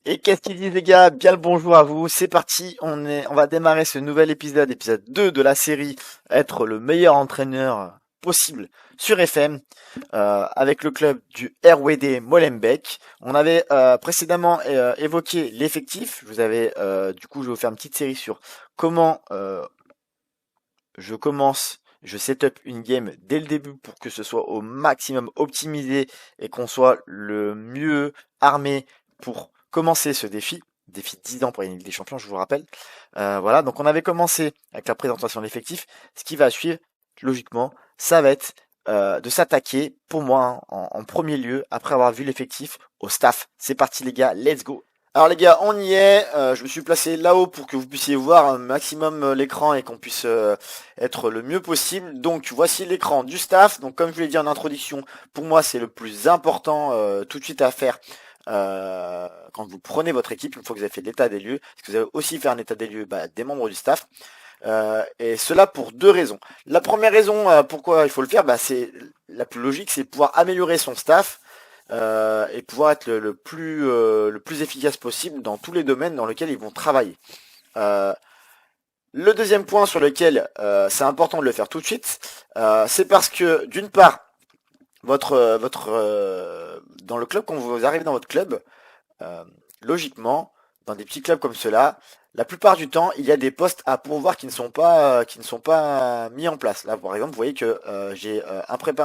Et qu'est-ce qu'ils disent les gars? Bien le bonjour à vous, c'est parti, on va démarrer ce nouvel épisode 2 de la série Être le meilleur entraîneur possible sur FM avec le club du RWD Molenbeek. On avait précédemment évoqué l'effectif, je vais vous faire une petite série sur comment je setup une game dès le début pour que ce soit au maximum optimisé et qu'on soit le mieux armé pour commencer ce défi 10 ans pour gagner des champions, je vous rappelle. Voilà, donc on avait commencé avec la présentation de l'effectif. Ce qui va suivre, logiquement, ça va être de s'attaquer, pour moi, hein, en premier lieu, après avoir vu l'effectif, au staff. C'est parti les gars, let's go. Alors les gars, on y est. Je me suis placé là-haut pour que vous puissiez voir un maximum l'écran et qu'on puisse être le mieux possible. Donc voici l'écran du staff. Donc comme je vous l'ai dit en introduction, pour moi c'est le plus important tout de suite à faire quand vous prenez votre équipe, une fois que vous avez fait l'état des lieux. Parce que vous avez aussi fait un état des lieux des membres du staff. Et cela pour deux raisons. La première raison pourquoi il faut le faire, c'est la plus logique, c'est pouvoir améliorer son staff. Et pouvoir être le plus efficace possible dans tous les domaines dans lesquels ils vont travailler. Euh, le deuxième point sur lequel c'est important de le faire tout de suite, c'est parce que d'une part, dans le club, quand vous arrivez dans votre club, euh, logiquement, dans des petits clubs comme ceux-là, la plupart du temps, il y a des postes à pourvoir qui ne sont pas mis en place. Là, par exemple, vous voyez que j'ai un poste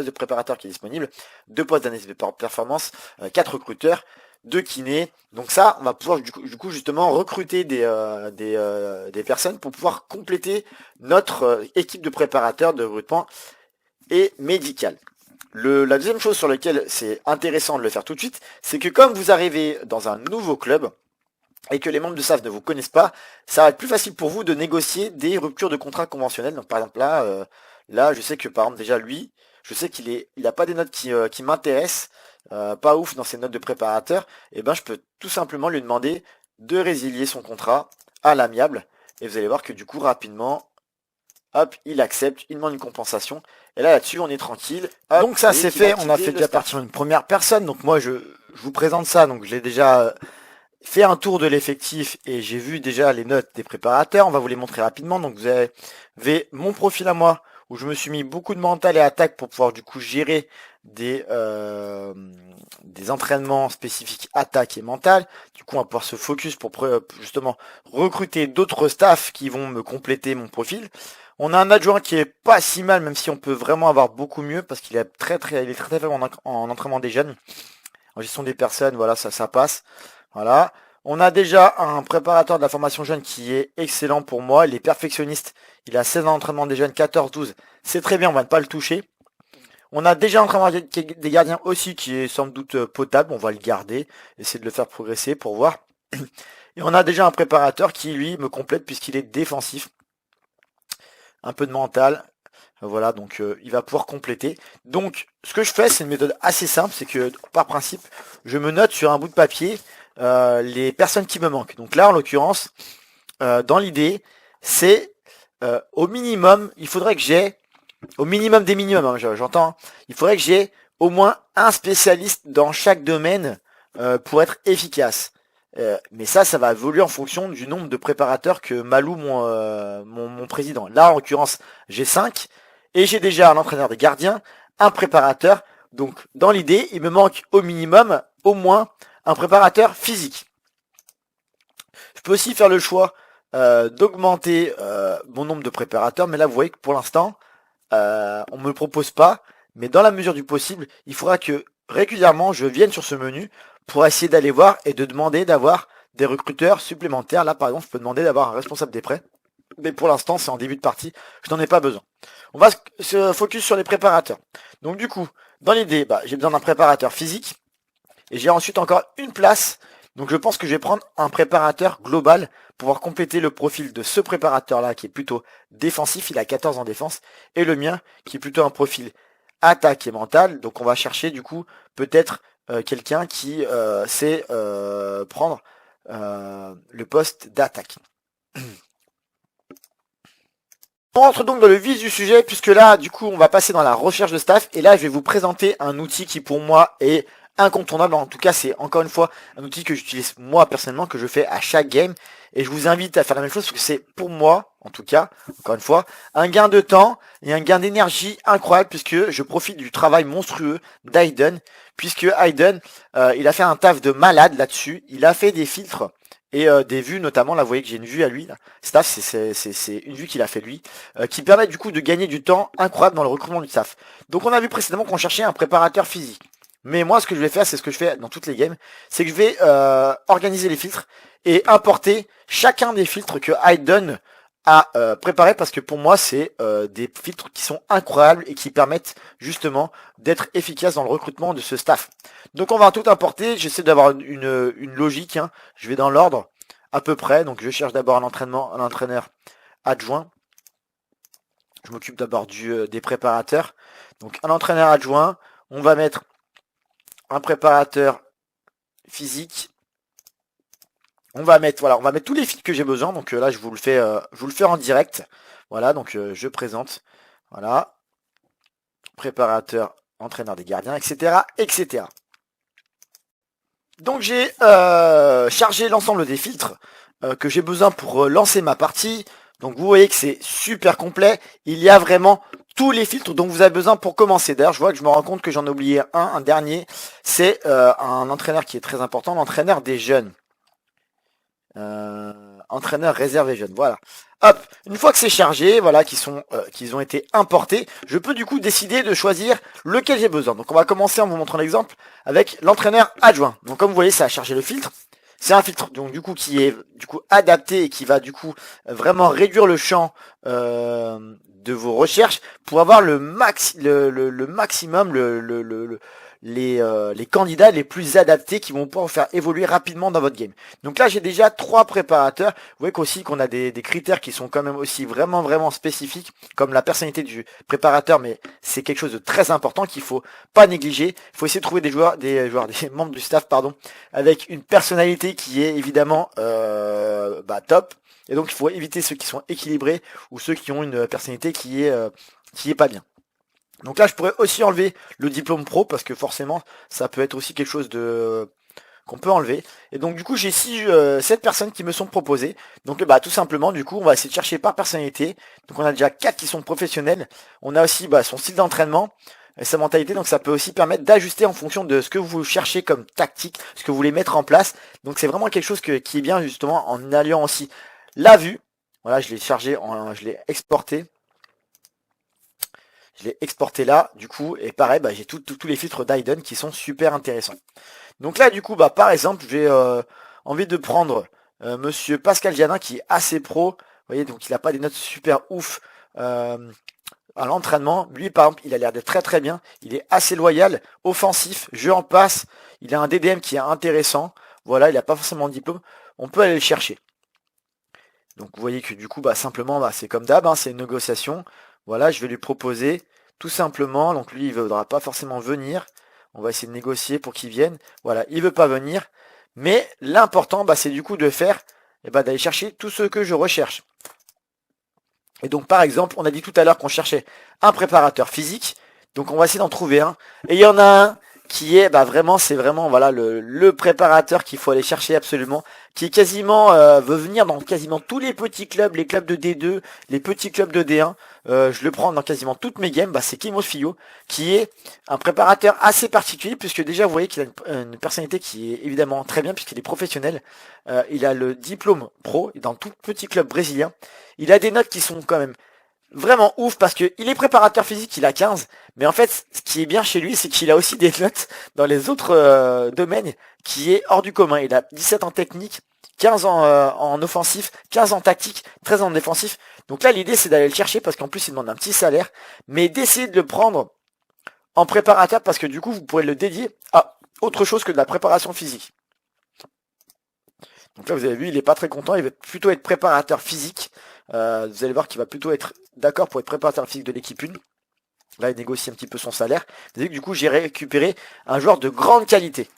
de préparateur qui est disponible, deux postes d'analyse de performance, quatre recruteurs, deux kinés. Donc ça, on va pouvoir du coup justement recruter des personnes pour pouvoir compléter notre équipe de préparateurs de recrutement et médical. La deuxième chose sur laquelle c'est intéressant de le faire tout de suite, c'est que comme vous arrivez dans un nouveau club, et que les membres de staff ne vous connaissent pas, ça va être plus facile pour vous de négocier des ruptures de contrat conventionnels. Donc par exemple là, je sais que par exemple déjà lui, je sais il a pas des notes qui m'intéressent, pas ouf dans ses notes de préparateur. Et ben je peux tout simplement lui demander de résilier son contrat à l'amiable. Et vous allez voir que du coup rapidement, hop, il accepte, il demande une compensation. Et là-dessus, on est tranquille. Hop, donc ça c'est fait, on a fait déjà partir une première personne. Donc moi je vous présente ça, donc je l'ai déjà fait un tour de l'effectif et j'ai vu déjà les notes des préparateurs. On va vous les montrer rapidement. Donc vous avez mon profil à moi où je me suis mis beaucoup de mental et attaque pour pouvoir du coup gérer des entraînements spécifiques attaque et mental. Du coup on va pouvoir se focus pour justement recruter d'autres staffs qui vont me compléter mon profil. On a un adjoint qui est pas si mal, même si on peut vraiment avoir beaucoup mieux parce qu'il est il est très faible en entraînement des jeunes. En gestion des personnes, voilà, ça passe. Voilà. On a déjà un préparateur de la formation jeune qui est excellent pour moi. Il est perfectionniste. Il a 16 ans d'entraînement des jeunes, 14-12. C'est très bien, on va ne pas le toucher. On a déjà un entraînement des gardiens aussi qui est sans doute potable. On va le garder, essayer de le faire progresser pour voir. Et on a déjà un préparateur qui, lui, me complète puisqu'il est défensif. Un peu de mental. Voilà, donc il va pouvoir compléter. Donc, ce que je fais, c'est une méthode assez simple. C'est que, par principe, je me note sur un bout de papier les personnes qui me manquent. Donc là, en l'occurrence, dans l'idée, c'est au minimum, il faudrait que j'ai, au minimum des minimums, hein, j'entends, hein, il faudrait que j'ai au moins un spécialiste dans chaque domaine pour être efficace. Mais ça va évoluer en fonction du nombre de préparateurs que m'alloue mon président. Là, en l'occurrence, j'ai 5 et j'ai déjà un entraîneur des gardiens, un préparateur. Donc, dans l'idée, il me manque au minimum, au moins, un préparateur physique. Je peux aussi faire le choix d'augmenter mon nombre de préparateurs, mais là vous voyez que pour l'instant on me le propose pas, mais dans la mesure du possible, il faudra que régulièrement je vienne sur ce menu pour essayer d'aller voir et de demander d'avoir des recruteurs supplémentaires. Là par exemple, je peux demander d'avoir un responsable des prêts, mais pour l'instant c'est en début de partie, je n'en ai pas besoin. On va se focus sur les préparateurs. Donc du coup, dans l'idée, j'ai besoin d'un préparateur physique. Et j'ai ensuite encore une place. Donc je pense que je vais prendre un préparateur global pour pouvoir compléter le profil de ce préparateur-là qui est plutôt défensif. Il a 14 en défense. Et le mien qui est plutôt un profil attaque et mental. Donc on va chercher du coup peut-être quelqu'un qui sait prendre le poste d'attaque. On rentre donc dans le vif du sujet puisque là du coup on va passer dans la recherche de staff et là je vais vous présenter un outil qui pour moi est incontournable. En tout cas, c'est encore une fois un outil que j'utilise moi personnellement, que je fais à chaque game. Et je vous invite à faire la même chose parce que c'est pour moi, en tout cas, encore une fois, un gain de temps et un gain d'énergie incroyable puisque je profite du travail monstrueux d'Aiden. Puisque Aiden, il a fait un taf de malade là-dessus. Il a fait des filtres et des vues notamment. Là, vous voyez que j'ai une vue à lui. Là. Staff, c'est une vue qu'il a fait lui, qui permet du coup de gagner du temps incroyable dans le recrutement du staff. Donc on a vu précédemment qu'on cherchait un préparateur physique. Mais moi, ce que je vais faire, c'est ce que je fais dans toutes les games, c'est que je vais organiser les filtres et importer chacun des filtres que Aiden a préparé parce que pour moi, c'est des filtres qui sont incroyables et qui permettent justement d'être efficaces dans le recrutement de ce staff. Donc on va tout importer. J'essaie d'avoir une logique. Hein. Je vais dans l'ordre à peu près. Donc je cherche d'abord un entraîneur adjoint. Je m'occupe d'abord des préparateurs. Donc un entraîneur adjoint. On va mettre un préparateur physique. On va mettre tous les filtres que j'ai besoin. Donc là, je vous le fais en direct. Voilà, donc je présente. Voilà. Préparateur, entraîneur des gardiens, etc. etc. Donc j'ai chargé l'ensemble des filtres que j'ai besoin pour lancer ma partie. Donc vous voyez que c'est super complet. Il y a vraiment tous les filtres dont vous avez besoin pour commencer. D'ailleurs, je vois que je me rends compte que j'en ai oublié un dernier. C'est un entraîneur qui est très important, l'entraîneur des jeunes. Entraîneur réservé jeunes. Voilà. Hop, une fois que c'est chargé, voilà, qu'ils ont été importés, je peux du coup décider de choisir lequel j'ai besoin. Donc on va commencer en vous montrant l'exemple avec l'entraîneur adjoint. Donc comme vous voyez, ça a chargé le filtre. C'est un filtre donc du coup qui est du coup adapté et qui va du coup vraiment réduire le champ de vos recherches pour avoir le maximum les candidats les plus adaptés qui vont pouvoir vous faire évoluer rapidement dans votre game. Donc là j'ai déjà 3 préparateurs. Vous voyez qu'aussi qu'on a des critères qui sont quand même aussi vraiment spécifiques, comme la personnalité du préparateur, mais c'est quelque chose de très important qu'il faut pas négliger. Il faut essayer de trouver des membres du staff avec une personnalité qui est évidemment top. Et donc il faut éviter ceux qui sont équilibrés ou ceux qui ont une personnalité qui est pas bien. Donc là, je pourrais aussi enlever le diplôme pro parce que forcément, ça peut être aussi quelque chose qu'on peut enlever. Et donc du coup, j'ai 7 personnes qui me sont proposées. Donc tout simplement, du coup, on va essayer de chercher par personnalité. Donc on a déjà 4 qui sont professionnels. On a aussi son style d'entraînement et sa mentalité. Donc ça peut aussi permettre d'ajuster en fonction de ce que vous cherchez comme tactique, ce que vous voulez mettre en place. Donc c'est vraiment quelque chose qui est bien justement en alliant aussi la vue. Voilà, je l'ai chargé, je l'ai exporté. Je l'ai exporté là, du coup, et pareil, j'ai tous les filtres d'Aiden qui sont super intéressants. Donc là, du coup, par exemple, j'ai envie de prendre Monsieur Pascal Gianin qui est assez pro. Vous voyez, donc il n'a pas des notes super ouf à l'entraînement. Lui, par exemple, il a l'air d'être très bien. Il est assez loyal, offensif, jeu en passe. Il a un DDM qui est intéressant. Voilà, il n'a pas forcément de diplôme. On peut aller le chercher. Donc vous voyez que du coup, simplement, c'est comme d'hab, c'est une négociation. Voilà, je vais lui proposer tout simplement. Donc lui, il ne voudra pas forcément venir. On va essayer de négocier pour qu'il vienne. Voilà, il veut pas venir. Mais l'important, c'est du coup de faire, d'aller chercher tout ce que je recherche. Et donc par exemple, on a dit tout à l'heure qu'on cherchait un préparateur physique. Donc on va essayer d'en trouver un. Et il y en a un qui est c'est vraiment voilà le préparateur qu'il faut aller chercher absolument, qui est quasiment veut venir dans quasiment tous les petits clubs, les clubs de D2, les petits clubs de D1. Je le prends dans quasiment toutes mes games. C'est Kimos Fio, qui est un préparateur assez particulier puisque déjà vous voyez qu'il a une personnalité qui est évidemment très bien puisqu'il est professionnel. Il a le diplôme pro dans tout petit club brésilien. Il a des notes qui sont quand même vraiment ouf parce que il est préparateur physique, il a 15, mais en fait ce qui est bien chez lui c'est qu'il a aussi des notes dans les autres domaines qui est hors du commun. Il a 17 en technique, 15 en offensif, 15 en tactique, 13 en défensif. Donc là l'idée c'est d'aller le chercher parce qu'en plus il demande un petit salaire, mais d'essayer de le prendre en préparateur parce que du coup vous pourrez le dédier à autre chose que de la préparation physique. Donc là vous avez vu il est pas très content, il veut plutôt être préparateur physique. Vous allez voir qu'il va plutôt être d'accord pour être préparateur physique de l'équipe 1. Là, il négocie un petit peu son salaire. Vous avez vu que du coup, j'ai récupéré un joueur de grande qualité.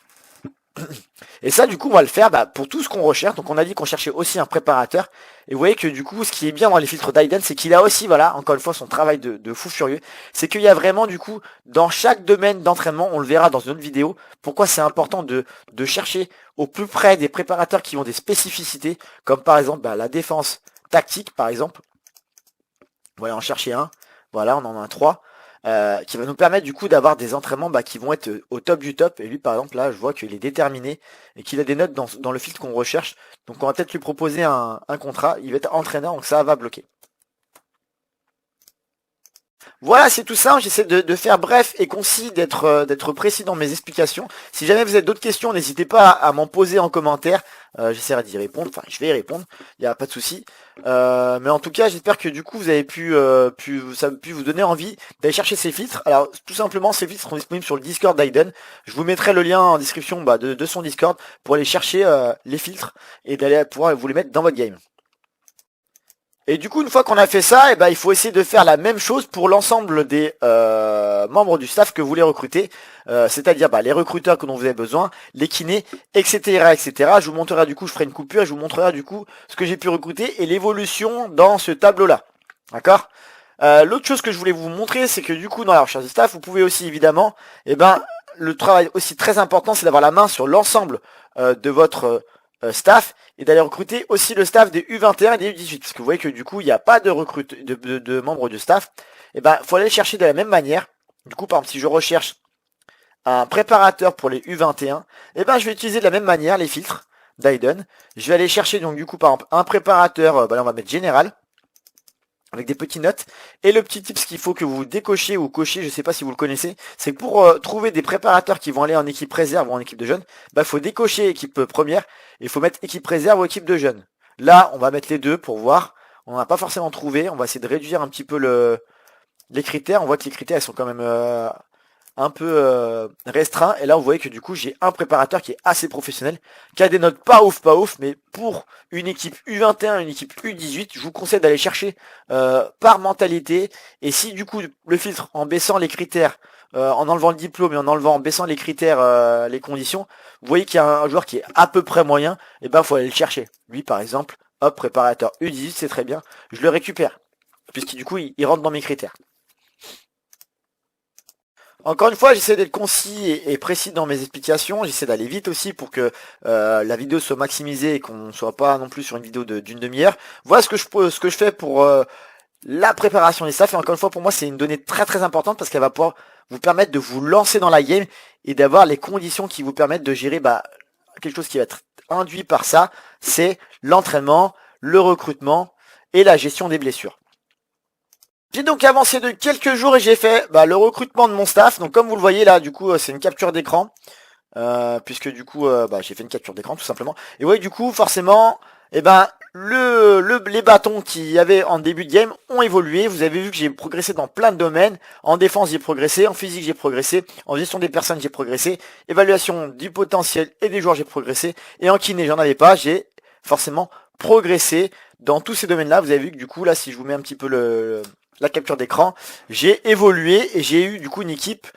Et ça, du coup, on va le faire pour tout ce qu'on recherche. Donc on a dit qu'on cherchait aussi un préparateur. Et vous voyez que du coup, ce qui est bien dans les filtres d'Aiden, c'est qu'il a aussi, voilà, encore une fois, son travail de fou furieux. C'est qu'il y a vraiment, du coup, dans chaque domaine d'entraînement, on le verra dans une autre vidéo, pourquoi c'est important de chercher au plus près des préparateurs qui ont des spécificités, comme par exemple la défense tactique, par exemple. Voilà, en chercher un. Voilà, on en a un 3. Qui va nous permettre du coup d'avoir des entraînements qui vont être au top du top. Et lui par exemple là je vois qu'il est déterminé et qu'il a des notes dans le filtre qu'on recherche. Donc on va peut-être lui proposer un contrat. Il va être entraîneur, donc ça va bloquer. Voilà, c'est tout ça. J'essaie de faire bref et concis, d'être précis dans mes explications. Si jamais vous avez d'autres questions, n'hésitez pas à m'en poser en commentaire. J'essaierai d'y répondre. Enfin, je vais y répondre. Il n'y a pas de souci. Mais en tout cas, j'espère que du coup, vous avez ça a pu vous donner envie d'aller chercher ces filtres. Alors, tout simplement, ces filtres seront disponibles sur le Discord d'Aiden. Je vous mettrai le lien en description de son Discord pour aller chercher les filtres et d'aller pouvoir vous les mettre dans votre game. Et du coup, une fois qu'on a fait ça, il faut essayer de faire la même chose pour l'ensemble des membres du staff que vous voulez recruter, c'est-à-dire les recruteurs dont vous avez besoin, les kinés, etc., etc. Je vous montrerai du coup, je ferai une coupure et je vous montrerai du coup ce que j'ai pu recruter et l'évolution dans ce tableau-là. D'accord. L'autre chose que je voulais vous montrer, c'est que du coup, dans la recherche de staff, vous pouvez aussi évidemment, le travail aussi très important, c'est d'avoir la main sur l'ensemble de votre staff et d'aller recruter aussi le staff des U21 et des U18 parce que vous voyez que du coup il n'y a pas de de membres de staff. Faut aller le chercher de la même manière. Du coup par exemple si je recherche un préparateur pour les U21, je vais utiliser de la même manière les filtres d'Aiden. Je vais aller chercher donc du coup par exemple un préparateur, là on va mettre général avec des petites notes. Et le petit tips qu'il faut que vous décochiez ou cochiez, je sais pas si vous le connaissez, c'est que pour trouver des préparateurs qui vont aller en équipe réserve ou en équipe de jeunes, faut décocher équipe première et il faut mettre équipe réserve ou équipe de jeunes. Là, on va mettre les deux pour voir. On n'a pas forcément trouvé. On va essayer de réduire un petit peu les critères. On voit que les critères ils sont quand même un peu restreint et là vous voyez que du coup j'ai un préparateur qui est assez professionnel, qui a des notes pas ouf, mais pour une équipe U21, une équipe U18, je vous conseille d'aller chercher par mentalité. Et si du coup le filtre en baissant les critères, en enlevant le diplôme et en baissant les critères, les conditions, vous voyez qu'il y a un joueur qui est à peu près moyen, faut aller le chercher. Lui par exemple, hop, préparateur U18, c'est très bien, je le récupère puisque du coup il rentre dans mes critères. Encore une fois, j'essaie d'être concis et précis dans mes explications. J'essaie d'aller vite aussi pour que la vidéo soit maximisée et qu'on ne soit pas non plus sur une vidéo d'une demi-heure. Voilà ce que je fais pour la préparation des staffs. Et encore une fois, pour moi, c'est une donnée très très importante parce qu'elle va pouvoir vous permettre de vous lancer dans la game et d'avoir les conditions qui vous permettent de gérer quelque chose qui va être induit par ça. C'est l'entraînement, le recrutement et la gestion des blessures. J'ai donc avancé de quelques jours et j'ai fait le recrutement de mon staff. Donc comme vous le voyez là, du coup c'est une capture d'écran. Puisque du coup j'ai fait une capture d'écran tout simplement. Et vous voyez du coup forcément les bâtons qu'il y avait en début de game ont évolué. Vous avez vu que j'ai progressé dans plein de domaines. En défense j'ai progressé, en physique j'ai progressé, en gestion des personnes j'ai progressé, évaluation du potentiel et des joueurs j'ai progressé, et en kiné j'en avais pas, j'ai forcément progressé dans tous ces domaines là. Vous avez vu que du coup là si je vous mets un petit peu la capture d'écran, j'ai évolué et j'ai eu du coup une équipe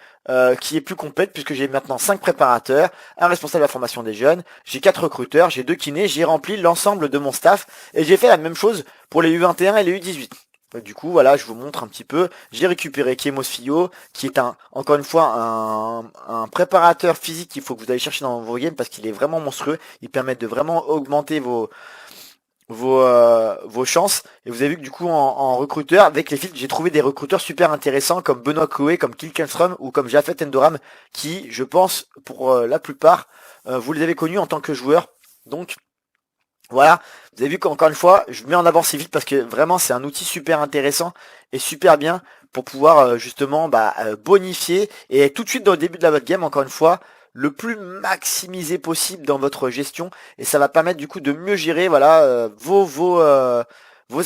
qui est plus complète puisque j'ai maintenant 5 préparateurs, un responsable de la formation des jeunes, j'ai 4 recruteurs, j'ai 2 kinés, j'ai rempli l'ensemble de mon staff et j'ai fait la même chose pour les U21 et les U18. Du coup voilà, je vous montre un petit peu, j'ai récupéré Kemos Fio qui est encore une fois un préparateur physique qu'il faut que vous allez chercher dans vos games parce qu'il est vraiment monstrueux, il permet de vraiment augmenter vos chances. Et vous avez vu que du coup en recruteur avec les filtres j'ai trouvé des recruteurs super intéressants comme Benoît Chloé, comme Kilkenstrom ou comme Jafet Endoram qui je pense pour la plupart vous les avez connus en tant que joueurs. Donc voilà, vous avez vu qu'encore une fois je mets en avant ces filtres parce que vraiment c'est un outil super intéressant et super bien pour pouvoir justement bonifier et tout de suite dans le début de la votre game encore une fois le plus maximisé possible dans votre gestion et ça va permettre du coup de mieux gérer vos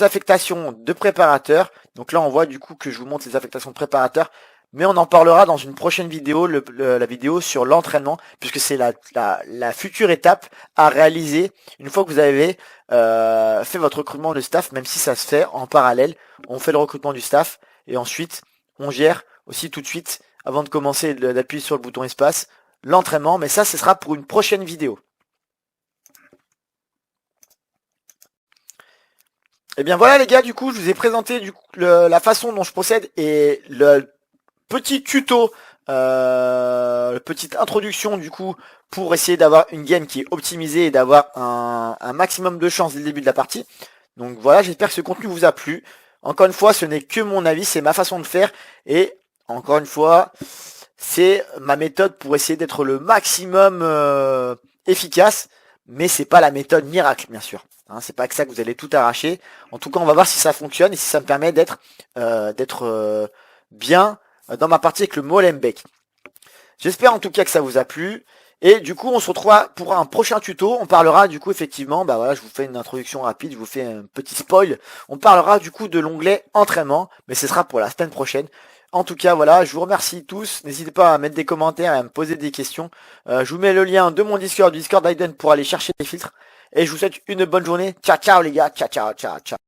affectations de préparateurs. Donc là on voit du coup que je vous montre les affectations de préparateurs, mais on en parlera dans une prochaine vidéo, la vidéo sur l'entraînement, puisque c'est la future étape à réaliser une fois que vous avez fait votre recrutement de staff, même si ça se fait en parallèle. On fait le recrutement du staff et ensuite on gère aussi tout de suite, avant de commencer d'appuyer sur le bouton espace, l'entraînement, mais ça, ce sera pour une prochaine vidéo. Et bien voilà les gars, du coup, je vous ai présenté la façon dont je procède et le petit tuto, petite introduction du coup, pour essayer d'avoir une game qui est optimisée et d'avoir un maximum de chance dès le début de la partie. Donc voilà, j'espère que ce contenu vous a plu. Encore une fois, ce n'est que mon avis, c'est ma façon de faire. Et encore une fois, c'est ma méthode pour essayer d'être le maximum efficace. Mais c'est pas la méthode miracle, bien sûr. Hein, c'est pas que ça que vous allez tout arracher. En tout cas, on va voir si ça fonctionne et si ça me permet d'être bien dans ma partie avec le Molenbeek. J'espère en tout cas que ça vous a plu. Et du coup, on se retrouve pour un prochain tuto. On parlera du coup effectivement, bah voilà, je vous fais une introduction rapide, je vous fais un petit spoil. On parlera du coup de l'onglet entraînement, mais ce sera pour la semaine prochaine. En tout cas, voilà, je vous remercie tous. N'hésitez pas à mettre des commentaires et à me poser des questions. Je vous mets le lien de mon Discord, du Discord d'Aiden pour aller chercher les filtres. Et je vous souhaite une bonne journée. Ciao, ciao les gars. Ciao, ciao, ciao, ciao.